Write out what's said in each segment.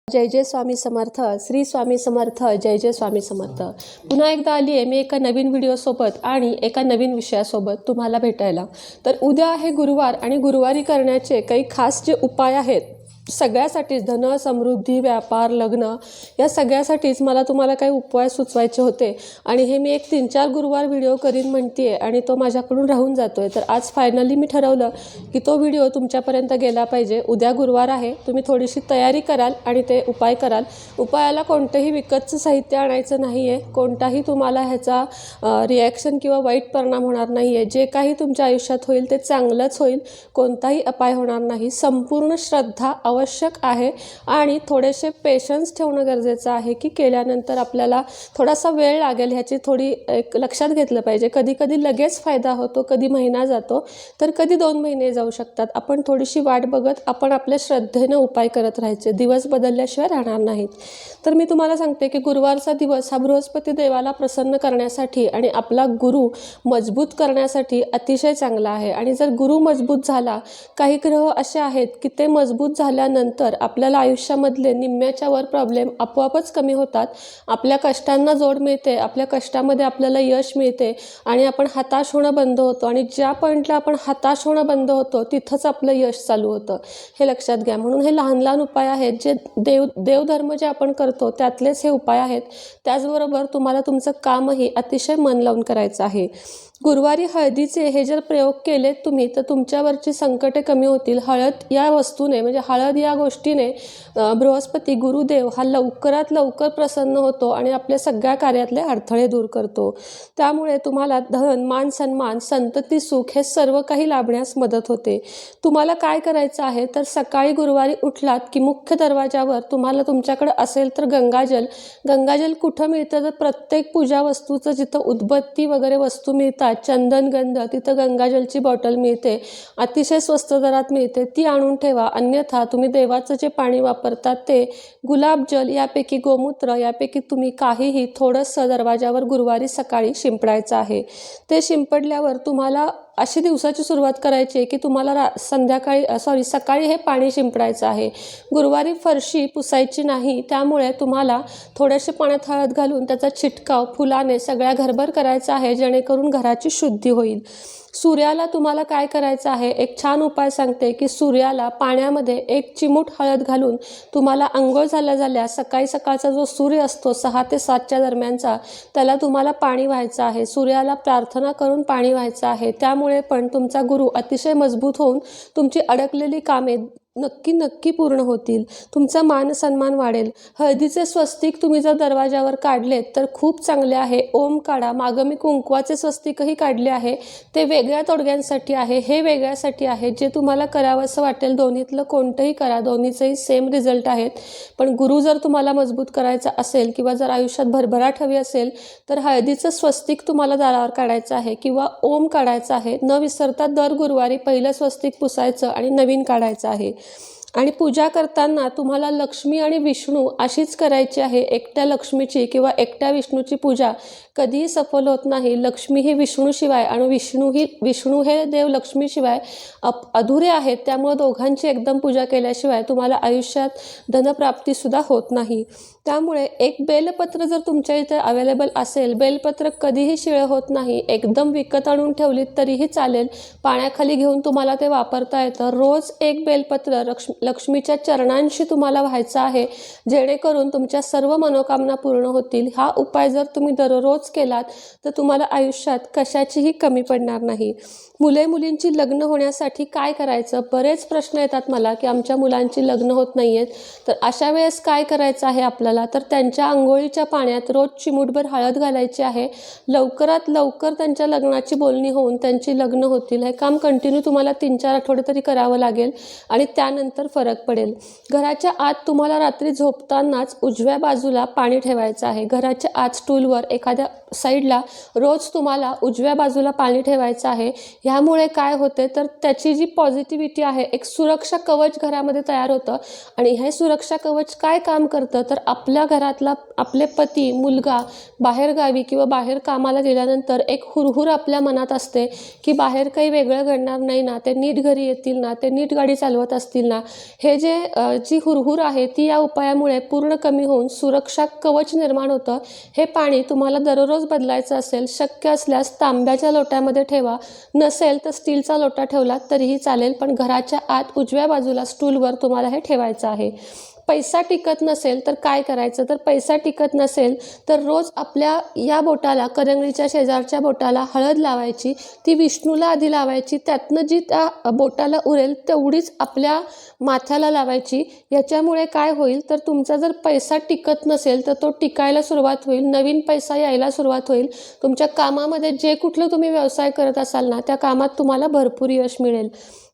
जय जय स्वामी समर्थ, श्री स्वामी समर्थ, जय जय स्वामी समर्थ। पुन्हा एकदा आली आहे मी एका नवीन व्हिडिओसोबत आणि एका नवीन विषयासोबत तुम्हाला भेटायला। तर उद्या आहे गुरुवार आणि गुरुवारी करण्याचे काही खास जे उपाय आहेत सगळ्यासाठीच, धन समृद्धी, व्यापार, लग्न या सगळ्यासाठीच मला तुम्हाला काही उपाय सुचवायचे होते आणि हे मी एक 3-4 गुरुवार व्हिडिओ करीन म्हणते आणि तो माझ्याकडून राहून जातोय। तर आज फायनली मी ठरवलं की तो व्हिडिओ तुमच्यापर्यंत गेला पाहिजे। उद्या गुरुवार आहे, तुम्ही थोडीशी तयारी कराल आणि ते उपाय कराल। उपायाला कोणतेही विकतचं साहित्य आणायचं नाही आहे, कोणताही तुम्हाला ह्याचा रिॲक्शन किंवा वाईट परिणाम होणार नाही आहे। जे काही तुमच्या आयुष्यात होईल ते चांगलंच होईल, कोणताही अपाय होणार नाही। संपूर्ण श्रद्धा आवश्यक आहे आणि थोडेसे पेशन्स ठेवणं गरजेचं आहे की केल्यानंतर आपल्याला थोडासा वेळ लागेल, ह्याची थोडी एक लक्षात घेतलं पाहिजे। कधी कधी लगेच फायदा होतो, कधी महिना जातो, तर कधी 2 महिने जाऊ शकतात। आपण थोडीशी वाट बघत आपण आपल्या श्रद्धेनं उपाय करत राहायचे, दिवस बदलल्याशिवाय राहणार नाहीत। तर मी तुम्हाला सांगते की गुरुवारचा दिवस हा बृहस्पती देवाला प्रसन्न करण्यासाठी आणि आपला गुरु मजबूत करण्यासाठी अतिशय चांगला आहे। आणि जर गुरु मजबूत झाला, काही ग्रह असे आहेत की ते मजबूत झाल्यानंतर आपल्याला आयुष्यामधले निम्म्याच्या वर प्रॉब्लेम आपोआपच कमी होतात, आपल्या कष्टांना जोड मिळते, आपल्या कष्टामध्ये आपल्याला यश मिळते आणि आपण हताश होणं बंद होतो। आणि ज्या पॉईंटला आपण हताश होणं बंद होतो तिथंच आपलं यश चालू होतं, हे लक्षात घ्या। म्हणून हे लहान लहान उपाय आहेत जे देवधर्म जे आपण करतो त्यातलेच हे उपाय आहेत। त्याचबरोबर तुम्हाला तुमचं कामही अतिशय मन लावून करायचं आहे। गुरुवारी हळदीचे हे जर प्रयोग केलेत तुम्ही तर तुमच्यावरची संकटे कमी होतील। हळद या वस्तूने म्हणजे हळद या गोष्टीने बृहस्पती गुरुदेव हा लवकरात लवकर प्रसन्न होतो आणि आपल्या सगळ्या कार्यातले अडथळे दूर करतो। त्यामुळे तुम्हाला धन, मान, सन्मान, संतती, सुख हे सर्व काही लाभण्यास मदत होते। तुम्हाला काय करायचं आहे तर सकाळी गुरुवारी उठलात की मुख्य दरवाजावर तुम्हाला तुमच्याकडे असेल तर गंगाजल कुठं मिळतं तर प्रत्येक पूजा वस्तूचं जिथं उदबत्ती वगैरे वस्तू मिळतात, चंदन, गंध, तिथं गंगाजलची बॉटल मिळते, अतिशय स्वस्त दरात मिळते, ती आणून ठेवा। अन्यथा तुम्ही देवाचं जे पाणी वापरतात ते गुलाबजल यापैकी, गोमूत्र यापैकी तुम्ही काहीही थोडंसं दरवाजावर गुरुवारी सकाळी शिंपडायचं आहे। ते शिंपडल्यावर तुम्हाला अशी दिवसाची सुरुवात करायची आहे की तुम्हाला सकाळी हे पाणी शिंपडायचं आहे। गुरुवारी फरशी पुसायची नाही, त्यामुळे तुम्हाला थोडेसे पाण्यात हळद घालून त्याचा छिटकाव फुलाने सगळ्या घरभर करायचा आहे, जेणेकरून घराची शुद्धी होईल। सूर्याला तुम्हाला काय करायचं आहे, एक छान उपाय सांगते की सूर्याला पाण्यामध्ये 1 चिमूट हळद घालून तुम्हाला अंघोळ झाल्या सकाळी सकाळचा जो सूर्य असतो 6 ते 7च्या दरम्यानचा, त्याला तुम्हाला पाणी व्हायचं आहे। सूर्याला प्रार्थना करून पाणी व्हायचं आहे। त्यामुळे पण तुमचा गुरु अतिशय मजबूत होऊन तुमची अडकलेली कामे नक्की पूर्ण होतील, तुमचा मान सन्मान वाढेल। हळदीचे स्वस्तिक तुम्ही जर दरवाजावर काढलेत तर खूप चांगले आहे, ओम काढा। मागं मी कुंकवाचे स्वस्तिकही काढले आहे, ते वेगळ्या तोडग्यांसाठी आहे, हे वेगळ्यासाठी आहे। जे तुम्हाला करावंसं वाटेल दोन्हीतलं कोणतंही करा, दोन्हीचेही सेम रिझल्ट आहेत। पण गुरु जर तुम्हाला मजबूत करायचा असेल किंवा जर आयुष्यात भरभराट हवी असेल तर हळदीचं स्वस्तिक तुम्हाला दारावर काढायचं आहे किंवा ओम काढायचा आहे। न विसरता दर गुरुवारी पहिलं स्वस्तिक पुसायचं आणि नवीन काढायचं आहे। आणि पूजा करताना तुम्हाला लक्ष्मी आणि विष्णू अशीच करायची आहे। एकट्या लक्ष्मीची किंवा एकट्या विष्णूची पूजा कधीही सफल होत नाही। लक्ष्मी ही विष्णूशिवाय आणि विष्णू हे देव लक्ष्मीशिवाय अधुरे आहेत, त्यामुळे दोघांची एकदम पूजा केल्याशिवाय तुम्हाला आयुष्यात धनप्राप्तीसुद्धा होत नाही। त्यामुळे एक बेलपत्र जर तुमच्या इथे अवेलेबल असेल, बेलपत्र कधीही शिळे होत नाही, एकदम विकत आणून ठेवलीत तरीही चालेल, पाण्याखाली घेऊन तुम्हाला ते वापरता येतं। रोज 1 बेलपत्र लक्ष्मीच्या चरणांशी तुम्हाला व्हायचं आहे, जेणेकरून तुमच्या सर्व मनोकामना पूर्ण होतील। हा उपाय जर तुम्ही दररोज केलात तर तुम्हाला आयुष्यात कशाचीही कमी पडणार नाही। मुलींची लग्न होण्यासाठी काय करायचं, बरेच प्रश्न येतात मला की आमच्या मुलांची लग्न होत नाही आहेत, तर अशा वेळेस काय करायचं आहे आपल्याला तर त्यांच्या आंघोळीच्या पाण्यात रोज चिमूटभर हळद घालायची आहे। लवकरात लवकर त्यांच्या लग्नाची बोलणी होऊन त्यांची लग्न होतील। हे काम कंटिन्यू तुम्हाला 3-4 आठवडे तरी करावं लागेल आणि त्यानंतर फरक पडेल। घराच्या आत तुम्हाला रात्री झोपतानाच उजव्या बाजूला पाणी ठेवायचं आहे। घराच्या आत स्टूलवर एखाद्या साईडला रोज तुम्हाला उजव्या बाजूला पाणी ठेवायचं आहे। ह्यामुळे काय होते तर त्याची जी पॉझिटिव्हिटी आहे, एक सुरक्षा कवच घरामध्ये तयार होतं। आणि हे सुरक्षा कवच काय काम करतं तर आपल्या घरातला आपले पती मुलगा बाहेरगावी किंवा बाहेर कामाला गेल्यानंतर एक हुरहुर आपल्या मनात असते की बाहेर काही वेगळं घडणार नाही ना, ते नीट घरी येतील ना, ते नीट गाडी चालवत असतील ना. हे जी हुरहुर आहे ती या उपायामुळे पूर्ण कमी होऊन सुरक्षा कवच निर्माण होतं. हे पाणी तुम्हाला दररोज बदलायचं असेल, शक्य असल्यास तांब्याच्या लोट्यामध्ये ठेवा, नसेल तर स्टीलचा लोटा ठेवला तरीही चालेल, पण घराच्या आत उजव्या बाजूला स्टूलवर तुम्हाला हे ठेवायचं आहे. पैसा टिकत नसेल तर काय करायचं, तर पैसा टिकत नसेल तर रोज आपल्या या बोटाला, करंगळीच्या शेजारच्या बोटाला हळद लावायची, ती विष्णूला आधी लावायची, त्यातनं जी त्या बोटाला उरेल तेवढीच आपल्या माथ्याला लावायची. याच्यामुळे काय होईल तर तुमचा जर पैसा टिकत नसेल तर तो टिकायला सुरुवात होईल, नवीन पैसा यायला सुरुवात होईल. तुमच्या कामामध्ये जे कुठलं तुम्ही व्यवसाय करत असाल ना, त्या कामात तुम्हाला भरपूर यश मिळेल.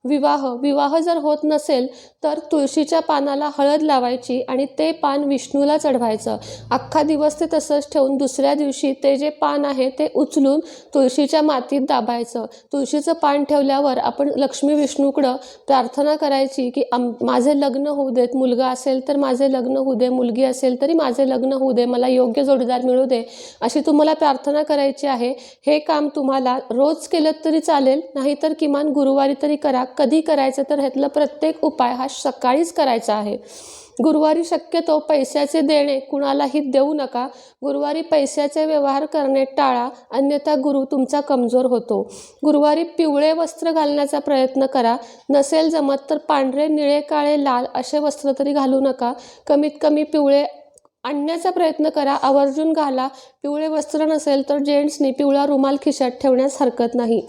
विवाह जर होत नसेल तर तुळशीच्या पानाला हळद लावायची आणि ते पान विष्णूला चढवायचं. अख्खा दिवस ते तसंच ठेवून दुसऱ्या दिवशी ते जे पान आहे ते उचलून तुळशीच्या मातीत दाबायचं. तुळशीचं पान ठेवल्यावर आपण लक्ष्मी विष्णूकडं प्रार्थना करायची की माझे लग्न होऊ देत, मुलगा असेल तर माझे लग्न होऊ दे, मुलगी असेल तरी माझे लग्न होऊ दे, मला योग्य जोडीदार मिळू दे, अशी तुम्हाला प्रार्थना करायची आहे. हे काम तुम्हाला रोज केलं तरी चालेल, नाहीतर किमान गुरुवारी तरी करा. कधी करायचं तर ह्यातला प्रत्येक उपाय हा सकाळीच करायचा आहे. गुरुवारी शक्यतो पैशाचे देणे कुणालाही देऊ नका. गुरुवारी पैशाचे व्यवहार करणे टाळा, अन्यथा गुरु तुमचा कमजोर होतो. गुरुवारी पिवळे वस्त्र घालण्याचा प्रयत्न करा. नसेल जमत तर पांढरे, निळे, काळे, लाल असे वस्त्र तरी घालू नका. कमीत कमी पिवळे आणण्याचा प्रयत्न करा, आवर्जून घाला. पिवळे वस्त्र नसेल तर जेंट्सनी पिवळा रुमाल खिशात ठेवण्यास हरकत नाही.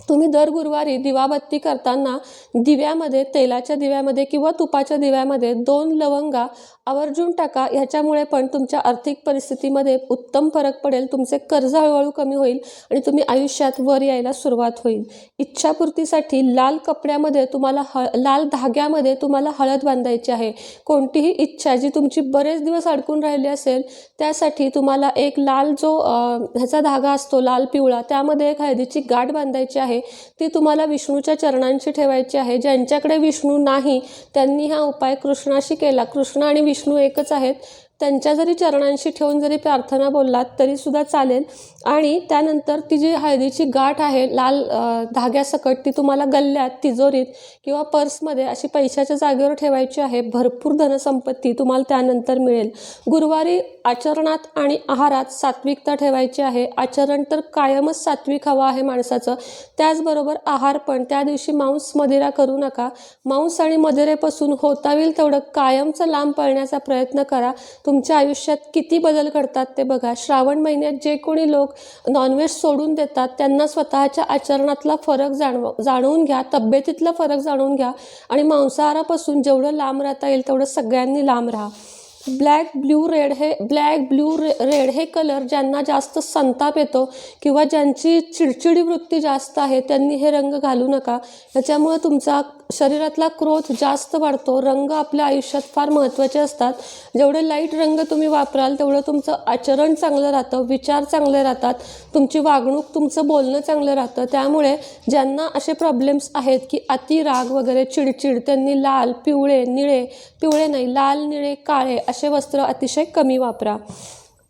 तुम्ही दर गुरुवारी दिवाबत्ती करताना दिव्यामध्ये, तेलाच्या दिव्यामध्ये किंवा तुपाच्या दिव्यामध्ये 2 लवंगा आवर्जून टाका. ह्याच्यामुळे पण तुमच्या आर्थिक परिस्थितीमध्ये उत्तम फरक पडेल. तुमचे कर्ज हळूहळू कमी होईल आणि तुम्ही आयुष्यात वर यायला सुरुवात होईल. इच्छापूर्तीसाठी लाल कपड्यामध्ये तुम्हाला लाल धाग्यामध्ये तुम्हाला हळद बांधायची आहे. कोणतीही इच्छा जी तुमची बरेच दिवस अडकून राहिली असेल त्यासाठी तुम्हाला एक लाल जो ह्याचा धागा असतो लाल पिवळा, त्यामध्ये एक हळदीची गाठ बांधायची आहे. ती तुम्हाला विष्णूच्या चरणांशी ठेवायची आहे. ज्यांच्याकडे विष्णू नाही त्यांनी हा उपाय कृष्णाशी केला. कृष्ण आणि विष्णू एकच आहेत. त्यांच्या जरी चरणांशी ठेवून जरी प्रार्थना बोललात तरीसुद्धा चालेल. आणि त्यानंतर ती जी हळदीची गाठ आहे लाल धाग्यासकट, ती तुम्हाला गल्ल्यात, तिजोरीत किंवा पर्समध्ये अशी पैशाच्या जागेवर ठेवायची आहे. भरपूर धनसंपत्ती तुम्हाला त्यानंतर मिळेल. गुरुवारी आचरणात आणि आहारात सात्विकता ठेवायची आहे. आचरण तर कायमच सात्विक हवं आहे माणसाचं, त्याचबरोबर आहार पण. त्या दिवशी मांस मदिरा करू नका. मांस आणि मदिरेपासून होता येईल तेवढं कायमचं लांब पळण्याचा प्रयत्न करा. तुमच्या आयुष्यात किती बदल घडतात ते बघा. श्रावण महिन्यात जे कोणी लोक नॉनव्हेज सोडून देतात त्यांना स्वतःच्या आचरणातला फरक जाणवून घ्या, तब्येतीतला फरक जाणून घ्या आणि मांसाहारापासून जेवढं लांब राहता येईल तेवढं सगळ्यांनी लांब राहा. ब्लॅक ब्ल्यू रेड हे कलर ज्यांना जास्त संताप येतो किंवा ज्यांची चिडचिडी वृत्ती जास्त आहे त्यांनी हे रंग घालू नका. याच्यामुळे तुमचा शरीरातला क्रोध जास्त वाढतो. रंग आपल्या आयुष्यात फार महत्त्वाचे असतात. जेवढे लाईट रंग तुम्ही वापराल तेवढं तुमचं आचरण चांगलं राहतं, विचार चांगले राहतात, तुमची वागणूक, तुमचं बोलणं चांगलं राहतं. त्यामुळे ज्यांना असे प्रॉब्लेम्स आहेत की अति राग वगैरे, चिडचिड, त्यांनी लाल, पिवळे नाही, लाल, निळे, काळे असे वस्त्र अतिशय कमी वापरा.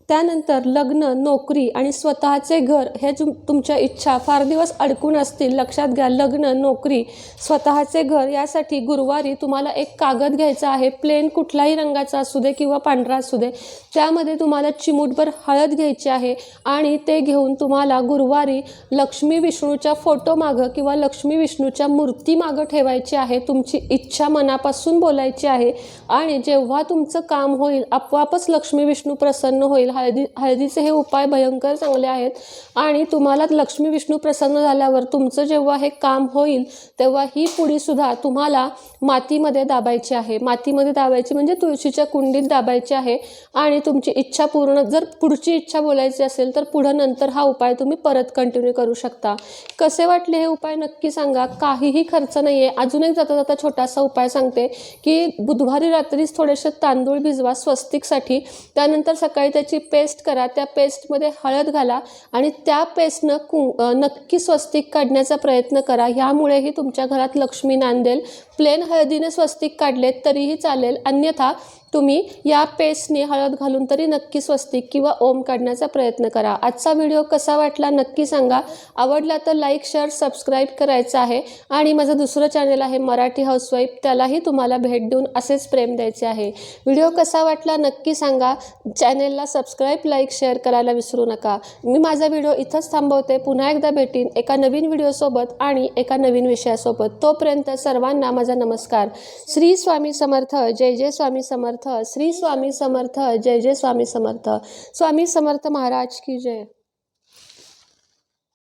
त्यानंतर लग्न, नोकरी आणि स्वतःचे घर हे तुमच्या इच्छा फार दिवस अडकून असतील, लक्षात घ्या. लग्न, नोकरी, स्वतःचे घर यासाठी गुरुवारी तुम्हाला एक कागद घ्यायचा आहे. प्लेन कुठलाही रंगाचा असू दे किंवा पांढरा असू दे, त्यामध्ये तुम्हाला चिमूटभर हळद घ्यायची आहे आणि ते घेऊन तुम्हाला गुरुवारी लक्ष्मी विष्णूच्या फोटो मागं किंवा लक्ष्मी विष्णूच्या मूर्ती मागं ठेवायची आहे. तुमची इच्छा मनापासून बोलायची आहे आणि जेव्हा तुमचं काम होईल आपोआपच लक्ष्मी विष्णू प्रसन्न होईल. हळदीचे हे उपाय भयंकर चांगले आहेत आणि तुम्हाला लक्ष्मी विष्णू प्रसन्न झाल्यावर तुमचं जेव्हा हे काम होईल तेव्हा ही पुडीसुद्धा तुम्हाला मातीमध्ये दाबायची आहे. मातीमध्ये दाबायची म्हणजे तुळशीच्या कुंडीत दाबायची आहे आणि तुमची इच्छा पूर्ण, जर पुढची इच्छा बोलायची असेल तर पुढं नंतर हा उपाय तुम्ही परत कंटिन्यू करू शकता. कसे वाटले हे उपाय नक्की सांगा. काहीही खर्च नाही आहे. अजून एक जाता छोटासा उपाय सांगते की बुधवारी रात्रीच थोडेसे तांदूळ भिजवा स्वस्तिकसाठी, त्यानंतर सकाळी त्याची पेस्ट करा. त्या पेस्टमध्ये हळद घाला आणि त्या पेस्टनं नक्की स्वस्तिक काढण्याचा प्रयत्न करा. ह्यामुळेही तुमच्या घरात लक्ष्मी नांदेल. प्लेन हळदीने स्वस्तिक काढले तरीही चालेल, अन्यथा तुम्ही या पेस्टने हळद घालून तरी नक्की स्वस्तिक किंवा ओम काढण्याचा प्रयत्न करा. आजचा व्हिडिओ कसा वाटला नक्की सांगा. आवडला तर लाईक, शेअर, सबस्क्राईब करायचं आहे. आणि माझं दुसरं चॅनल आहे मराठी हाऊसवाईफ, त्यालाही तुम्हाला भेट देऊन असेच प्रेम द्यायचे आहे. व्हिडिओ कसा वाटला नक्की सांगा. चॅनेलला सबस्क्राईब, लाईक, शेअर करायला विसरू नका. मी माझा व्हिडिओ इथंच थांबवते. पुन्हा एकदा भेटीन एका नवीन व्हिडिओसोबत आणि एका नवीन विषयासोबत. तोपर्यंत सर्वांना माझा नमस्कार. श्री स्वामी समर्थ. जय जय स्वामी समर्थ. श्री स्वामी समर्थ. जय जय स्वामी समर्थ. स्वामी समर्थ महाराज की जय.